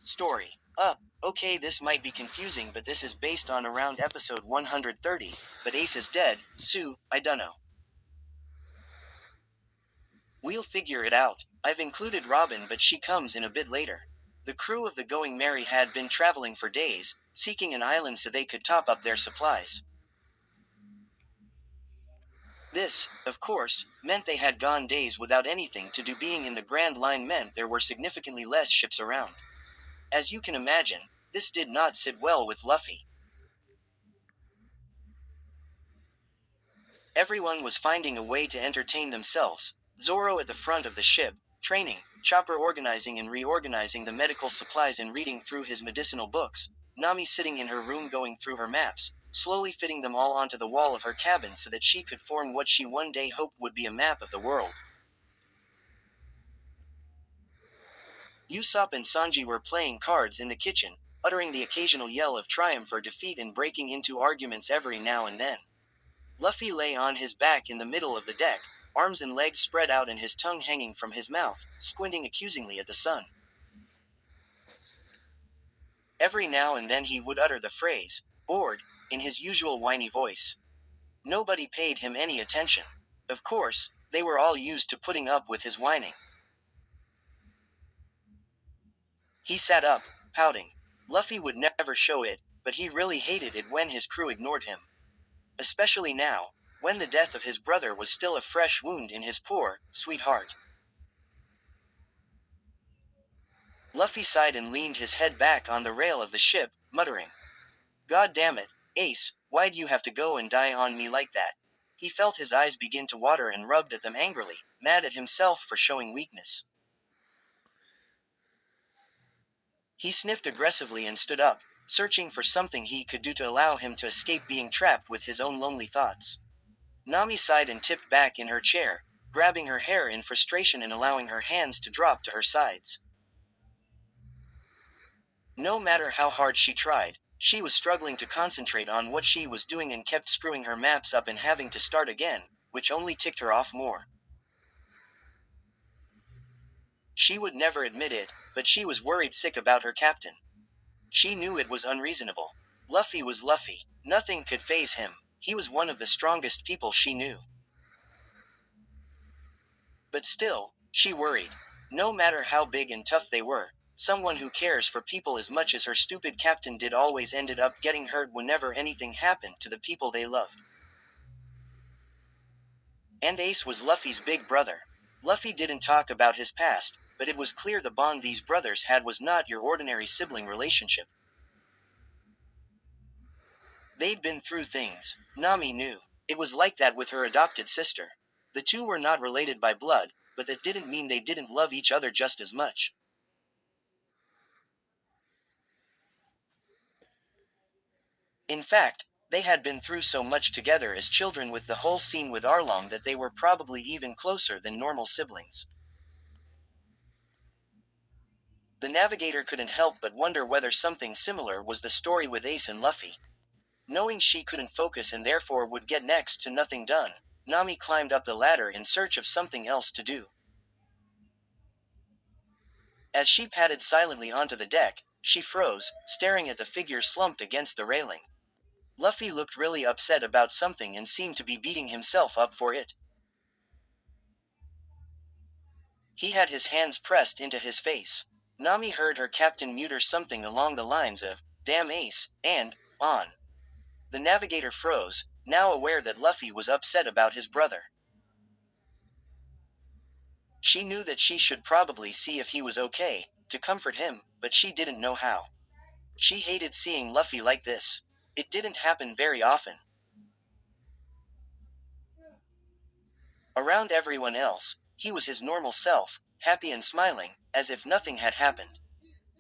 Story. Okay, this might be confusing, but this is based on around episode 130, but Ace is dead, Sue, I dunno. We'll figure it out. I've included Robin, but she comes in a bit later. The crew of the Going Merry had been traveling for days, seeking an island so they could top up their supplies. This, of course, meant they had gone days without anything to do. Being in the Grand Line meant there were significantly less ships around. As you can imagine, this did not sit well with Luffy. Everyone was finding a way to entertain themselves. Zoro at the front of the ship, training, Chopper organizing and reorganizing the medical supplies and reading through his medicinal books, Nami sitting in her room going through her maps, slowly fitting them all onto the wall of her cabin so that she could form what she one day hoped would be a map of the world. Usopp and Sanji were playing cards in the kitchen, uttering the occasional yell of triumph or defeat and breaking into arguments every now and then. Luffy lay on his back in the middle of the deck, arms and legs spread out and his tongue hanging from his mouth, squinting accusingly at the sun. Every now and then he would utter the phrase, "bored," in his usual whiny voice. Nobody paid him any attention. Of course, they were all used to putting up with his whining. He sat up, pouting. Luffy would never show it, but he really hated it when his crew ignored him. Especially now, when the death of his brother was still a fresh wound in his poor, sweet heart. Luffy sighed and leaned his head back on the rail of the ship, muttering, "God damn it, Ace, why'd you have to go and die on me like that?" He felt his eyes begin to water and rubbed at them angrily, mad at himself for showing weakness. He sniffed aggressively and stood up, searching for something he could do to allow him to escape being trapped with his own lonely thoughts. Nami sighed and tipped back in her chair, grabbing her hair in frustration and allowing her hands to drop to her sides. No matter how hard she tried, she was struggling to concentrate on what she was doing and kept screwing her maps up and having to start again, which only ticked her off more. She would never admit it, but she was worried sick about her captain. She knew it was unreasonable. Luffy was Luffy. Nothing could faze him. He was one of the strongest people she knew. But still, she worried. No matter how big and tough they were, someone who cares for people as much as her stupid captain did always ended up getting hurt whenever anything happened to the people they loved. And Ace was Luffy's big brother. Luffy didn't talk about his past, but it was clear the bond these brothers had was not your ordinary sibling relationship. They'd been through things. Nami knew. It was like that with her adopted sister. The two were not related by blood, but that didn't mean they didn't love each other just as much. In fact, they had been through so much together as children with the whole scene with Arlong that they were probably even closer than normal siblings. The navigator couldn't help but wonder whether something similar was the story with Ace and Luffy. Knowing she couldn't focus and therefore would get next to nothing done, Nami climbed up the ladder in search of something else to do. As she padded silently onto the deck, she froze, staring at the figure slumped against the railing. Luffy looked really upset about something and seemed to be beating himself up for it. He had his hands pressed into his face. Nami heard her captain mutter something along the lines of, "Damn Ace," and, "on." The navigator froze, now aware that Luffy was upset about his brother. She knew that she should probably see if he was okay, to comfort him, but she didn't know how. She hated seeing Luffy like this. It didn't happen very often. Around everyone else, he was his normal self, happy and smiling, as if nothing had happened.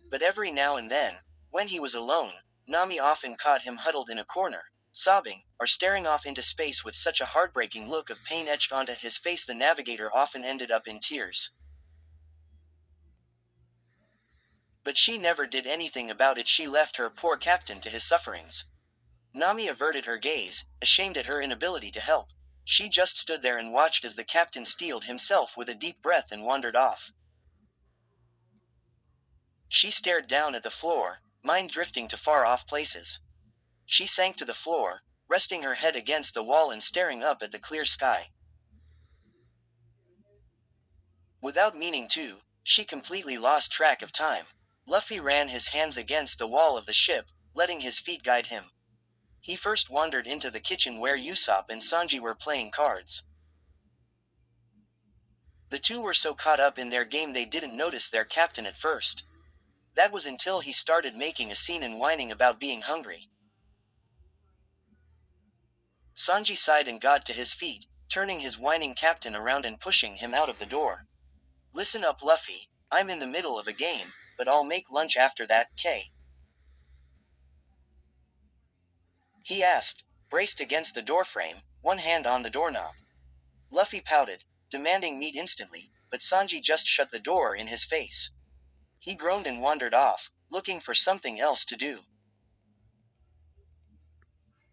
But every now and then, when he was alone, Nami often caught him huddled in a corner, sobbing, or staring off into space with such a heartbreaking look of pain etched onto his face the navigator often ended up in tears. But she never did anything about it. She left her poor captain to his sufferings. Nami averted her gaze, ashamed at her inability to help. She just stood there and watched as the captain steeled himself with a deep breath and wandered off. She stared down at the floor, mind drifting to far-off places. She sank to the floor, resting her head against the wall and staring up at the clear sky. Without meaning to, she completely lost track of time. Luffy ran his hands against the wall of the ship, letting his feet guide him. He first wandered into the kitchen where Usopp and Sanji were playing cards. The two were so caught up in their game they didn't notice their captain at first. That was until he started making a scene and whining about being hungry. Sanji sighed and got to his feet, turning his whining captain around and pushing him out of the door. Listen up, Luffy, I'm in the middle of a game, but I'll make lunch after that, K. He asked, braced against the doorframe, one hand on the doorknob. Luffy pouted, demanding meat instantly, but Sanji just shut the door in his face. He groaned and wandered off, looking for something else to do.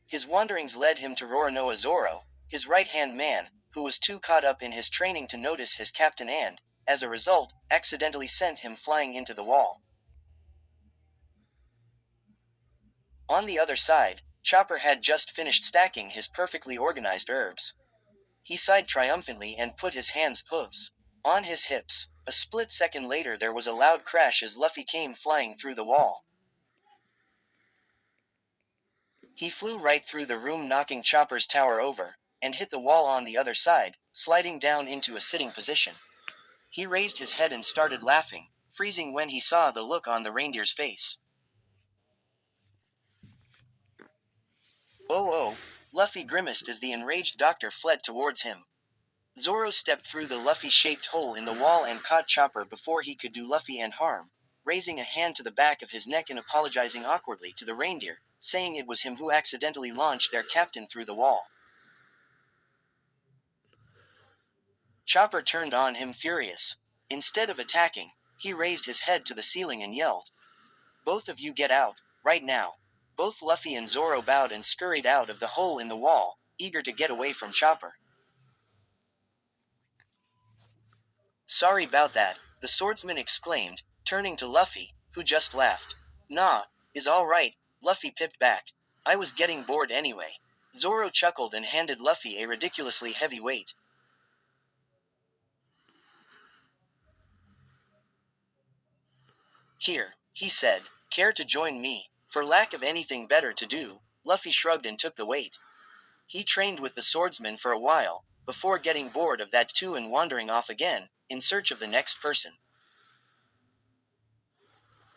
His wanderings led him to Roronoa Zoro, his right-hand man, who was too caught up in his training to notice his captain and, as a result, accidentally sent him flying into the wall. On the other side, Chopper had just finished stacking his perfectly organized herbs. He sighed triumphantly and put his hooves on his hips. A split second later there was a loud crash as Luffy came flying through the wall. He flew right through the room, knocking Chopper's tower over, and hit the wall on the other side, sliding down into a sitting position. He raised his head and started laughing, freezing when he saw the look on the reindeer's face. Oh oh, Luffy grimaced as the enraged doctor fled towards him. Zoro stepped through the Luffy-shaped hole in the wall and caught Chopper before he could do Luffy any harm, raising a hand to the back of his neck and apologizing awkwardly to the reindeer, saying it was him who accidentally launched their captain through the wall. Chopper turned on him furious. Instead of attacking, he raised his head to the ceiling and yelled, "Both of you get out, right now." Both Luffy and Zoro bowed and scurried out of the hole in the wall, eager to get away from Chopper. "Sorry about that," the swordsman exclaimed, turning to Luffy, who just laughed. "Nah, is all right," Luffy pipped back. "I was getting bored anyway." Zoro chuckled and handed Luffy a ridiculously heavy weight. "Here," he said, "care to join me?" For lack of anything better to do, Luffy shrugged and took the weight. He trained with the swordsman for a while, before getting bored of that too and wandering off again, in search of the next person.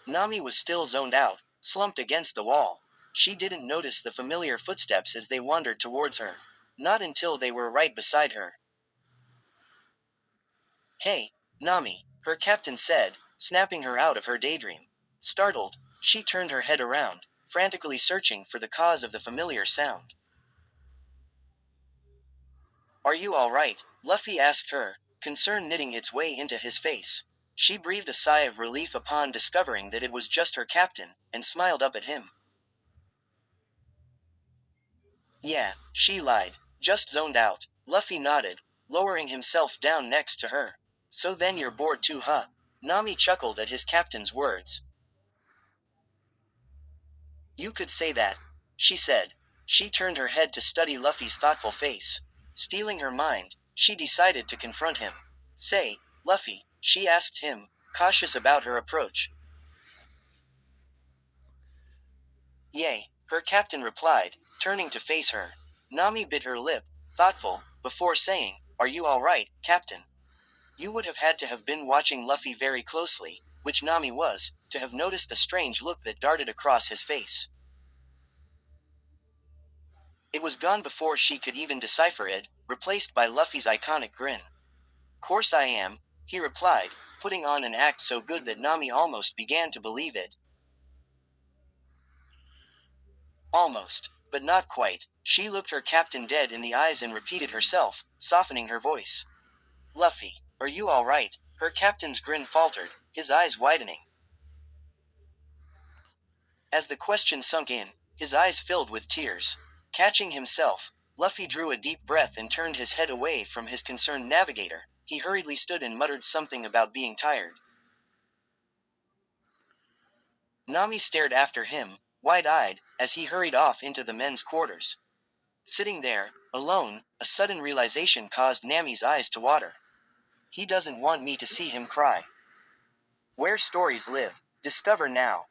Nami was still zoned out, slumped against the wall. She didn't notice the familiar footsteps as they wandered towards her. Not until they were right beside her. "Hey, Nami," her captain said, snapping her out of her daydream. Startled, she turned her head around, frantically searching for the cause of the familiar sound. "Are you all right?" Luffy asked her, concern knitting its way into his face. She breathed a sigh of relief upon discovering that it was just her captain, and smiled up at him. "Yeah," she lied, "just zoned out." Luffy nodded, lowering himself down next to her. "So then you're bored too, huh?" Nami chuckled at his captain's words. "You could say that," she said. She turned her head to study Luffy's thoughtful face. Stealing her mind, she decided to confront him. "Say, Luffy," she asked him, cautious about her approach. "Yay," her captain replied, turning to face her. Nami bit her lip, thoughtful, before saying, "Are you all right, Captain?" You would have had to have been watching Luffy very closely, which Nami was, to have noticed the strange look that darted across his face. It was gone before she could even decipher it, replaced by Luffy's iconic grin. "Course I am," he replied, putting on an act so good that Nami almost began to believe it. Almost, but not quite. She looked her captain dead in the eyes and repeated herself, softening her voice. "Luffy, are you all right?" Her captain's grin faltered, his eyes widening. As the question sunk in, his eyes filled with tears. Catching himself, Luffy drew a deep breath and turned his head away from his concerned navigator. He hurriedly stood and muttered something about being tired. Nami stared after him, wide-eyed, as he hurried off into the men's quarters. Sitting there, alone, a sudden realization caused Nami's eyes to water. He doesn't want me to see him cry. Where stories live. Discover now.